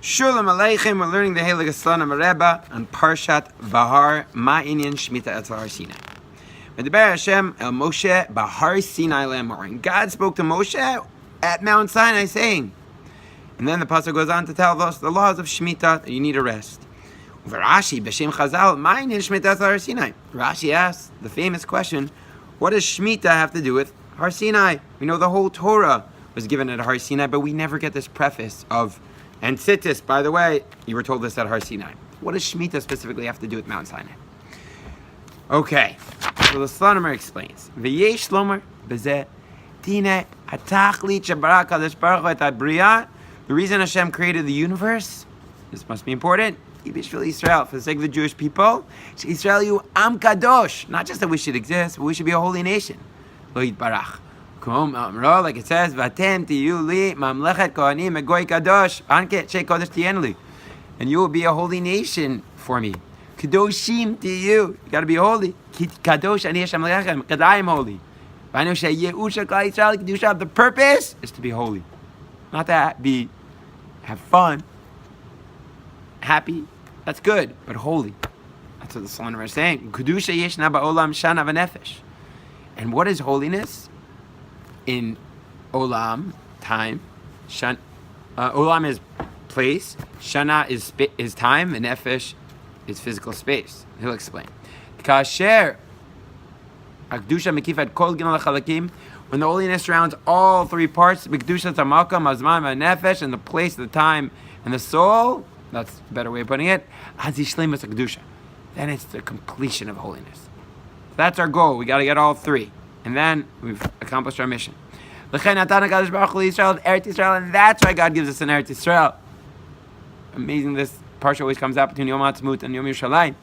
Shalom Aleichem, we're learning the Heilige Shalom Rebbe on parshat behar, Ma'inyan Shmita Etzel Har Sinai. Medaber Hashem el Moshe behar Sinai lemor. And God spoke to Moshe at Mount Sinai saying, and then the pasuk goes on to tell us the laws of Shemitah, that you need a rest. Rashi b'shem Chazal, Ma'inyan Shmita Etzel Har Sinai. Rashi asks the famous question, what does Shemitah have to do with Har Sinai? We know the whole Torah was given at Har Sinai, but we never get this preface of, and Tzitzis, by the way, you were told this at Har Sinai. What does Shemitah specifically have to do with Mount Sinai? Okay, so the Slonimer explains. V'yesh Shlomer b'zeh tine hatachlit shebarach kadosh baruch hu et habriya. The reason Hashem created the universe, this must be important, Yibishvil Israel, for the sake of the Jewish people, Israel you am kadosh. Not just that we should exist, but we should be a holy nation. Lo yitbarach. Like it says, "Vatem tiyu li mamlechet kohanim egoy kadosh anke shei kodesh tienli," and you will be a holy nation for me. Kadoshim tiyu, you got to be holy. Kadosh ani Hashem lechem, because I am holy. I know sheyusha klal Yisrael kedusha. The purpose is to be holy, not to have fun, happy. That's good, but holy. That's what the Slonimer is saying. Kedusha yeshna ba'olam shana v'nefesh. And what is holiness? In Olam, time, Olam is place, Shana is time, and Nefesh is physical space. He'll explain. Kasher, Akdusha Mekifat Kol Gimel Chalakim, when the holiness surrounds all three parts, Mikdusha Tamakam, Azman, and Nefesh, and the place, the time, and the soul, that's a better way of putting it, Azishlemus Akdusha. Then it's the completion of holiness. That's our goal. We got to get all three. And then we've accomplished our mission. And that's why God gives us an Eretz Yisrael. Amazing, this parsha always comes out between Yom HaAtzmaut and Yom Yerushalayim.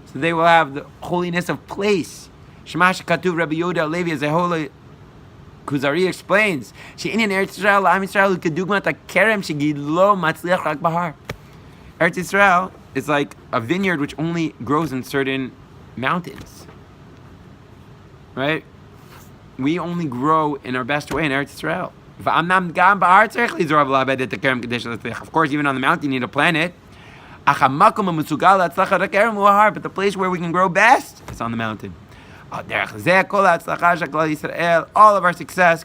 So they will have the holiness of place. Shema shekatuv Rabbi Yehuda Levi as a holy Kuzari explains. She'inin Eretz Yisrael Am Yisrael kedugmat hakerem shegidlo matzliach rak behar. Eretz Yisrael is like a vineyard which only grows in certain mountains, right? We only grow in our best way in Eretz Yisrael. Of course, even on the mountain, you need to plant it. But the place where we can grow best is on the mountain. All of our success,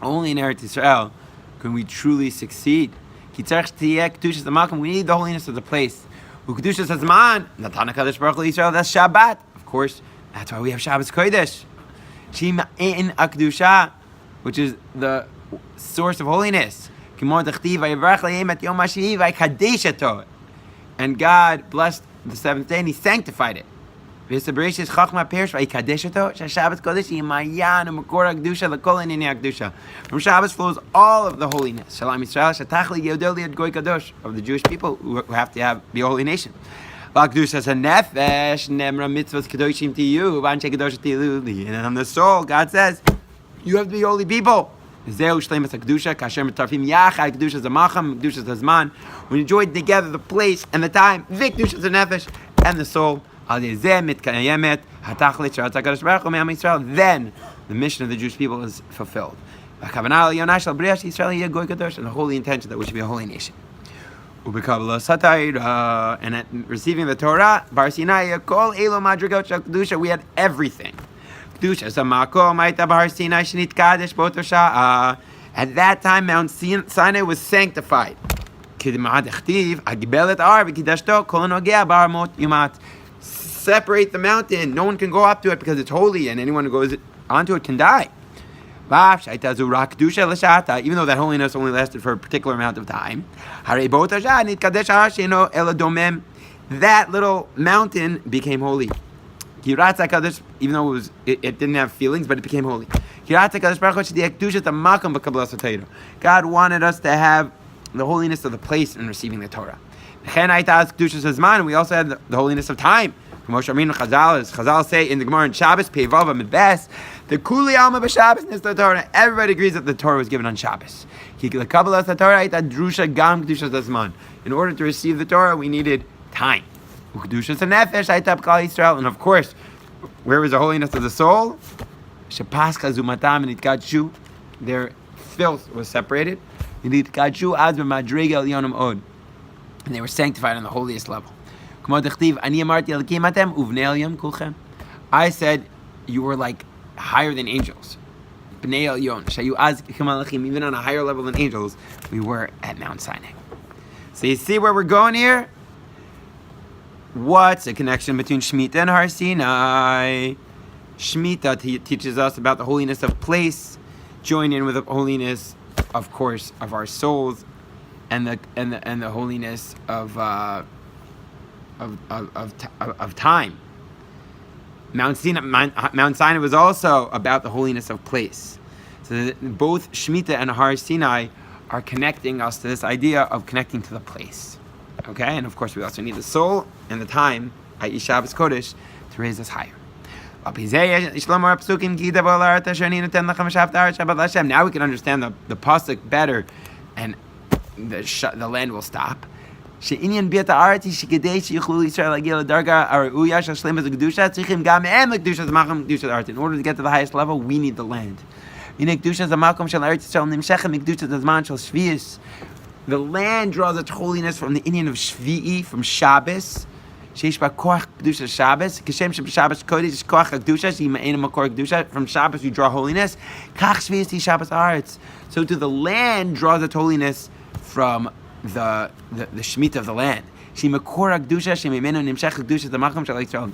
only in Eretz Yisrael can we truly succeed. We need the holiness of the place. That's Shabbat. Of course, that's why we have Shabbos Kodesh. Which is the source of holiness. And God blessed the seventh day and He sanctified it. From Shabbos flows all of the holiness of the Jewish people who have to be a holy nation. And on the soul, God says, you have to be holy people. When you join together the place and the time, and the soul, then the mission of the Jewish people is fulfilled. And the holy intention that we should be a holy nation. And at receiving the Torah, Bar Sinai, we had everything. At that time, Mount Sinai was sanctified. Separate the mountain. No one can go up to it because it's holy, and anyone who goes onto it can die. Even though that holiness only lasted for a particular amount of time, that little mountain became holy. Even though it didn't have feelings, but it became holy. God wanted us to have the holiness of the place in receiving the Torah. We also had the holiness of time. Chazal say in the Gemara in Shabbos, Peivav Amidbes, the Kuli Alma b'Shabbos is the Torah. Everybody agrees that the Torah was given on Shabbos. In order to receive the Torah, we needed time. And of course, Where was the holiness of the soul? Shepascha zumatam nitkadshu. Their filth was separated. Nitkadshu az b'madrega elyonim od. And they were sanctified on the holiest level. I said you were like higher than angels. Even on a higher level than angels, we were at Mount Sinai. So you see where we're going here? What's the connection between Shemitah and Har Sinai? Shemitah teaches us about the holiness of place, join in with the holiness, of course, of our souls, and the holiness of time. Mount Sinai was also about the holiness of place. So both Shemitah and Har Sinai are connecting us to this idea of connecting to the place. Okay, and of course we also need the soul and the time, i.e. Shabbos Kodesh, to raise us higher. Now we can understand the pasuk better, and the land will stop. In order to get to the highest level, we need the land. The land draws its holiness from the Indian of Shvi'i, from Shabbos. From Shabbos you draw holiness. So to the land draws its holiness from the Shemitah of the land.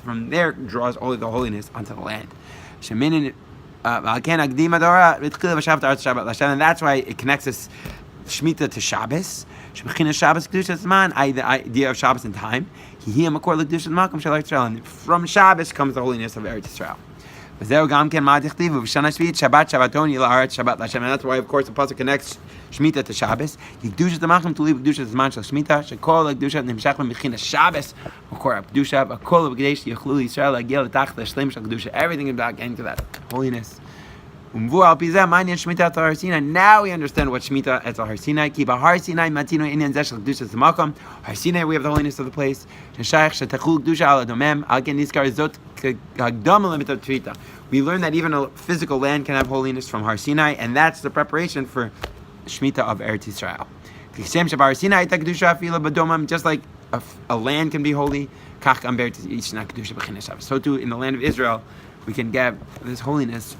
From there draws all of the holiness onto the land. And that's why it connects us Shemitah to Shabbos. The idea of Shabbos in time. And from Shabbos comes the holiness of Eretz Yisrael. And that's why, of course, the pasuk connects Shemitah to Shabbos. Everything is about getting to that holiness. Now we understand what Shemitah at Har Sinai. Har Sinai, we have the holiness of the place. We learn that even a physical land can have holiness from Har Sinai, and that's the preparation for Shemitah of Eretz Yisrael. Just like a land can be holy, so too in the land of Israel, we can get this holiness,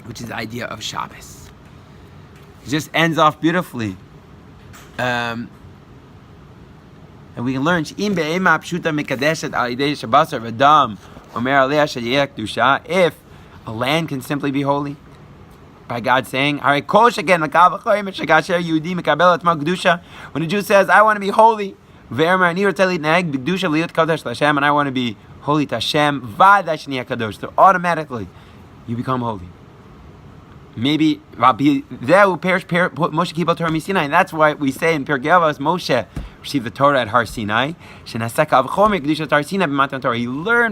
which is the idea of Shabbos. It just ends off beautifully. And we can learn if a land can simply be holy by God saying, when a Jew says, I want to be holy, and I want to be holy to Hashem, so automatically you become holy. Maybe Moshe keep Torah Sinai, and that's why we say in Pirkei Avos, Moshe received the Torah at Har Sinai. He learned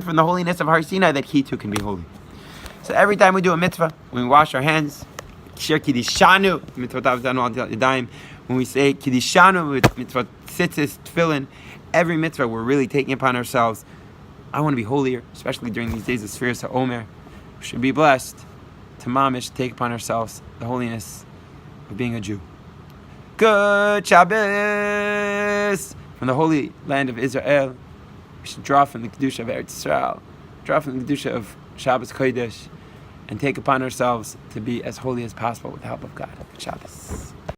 from the holiness of Har Sinai that he too can be holy. So every time we do a mitzvah, when we wash our hands, when we say Kiddishanu with mitzvah tzitzis, tefillin, every mitzvah we're really taking upon ourselves. I want to be holier, especially during these days of Sfiras HaOmer. We should be blessed to mamish take upon ourselves the holiness of being a Jew. Good Shabbos from the holy land of Israel. We should draw from the kedusha of Eretz Yisrael, draw from the kedusha of Shabbos Kodesh, and take upon ourselves to be as holy as possible with the help of God. Good Shabbos.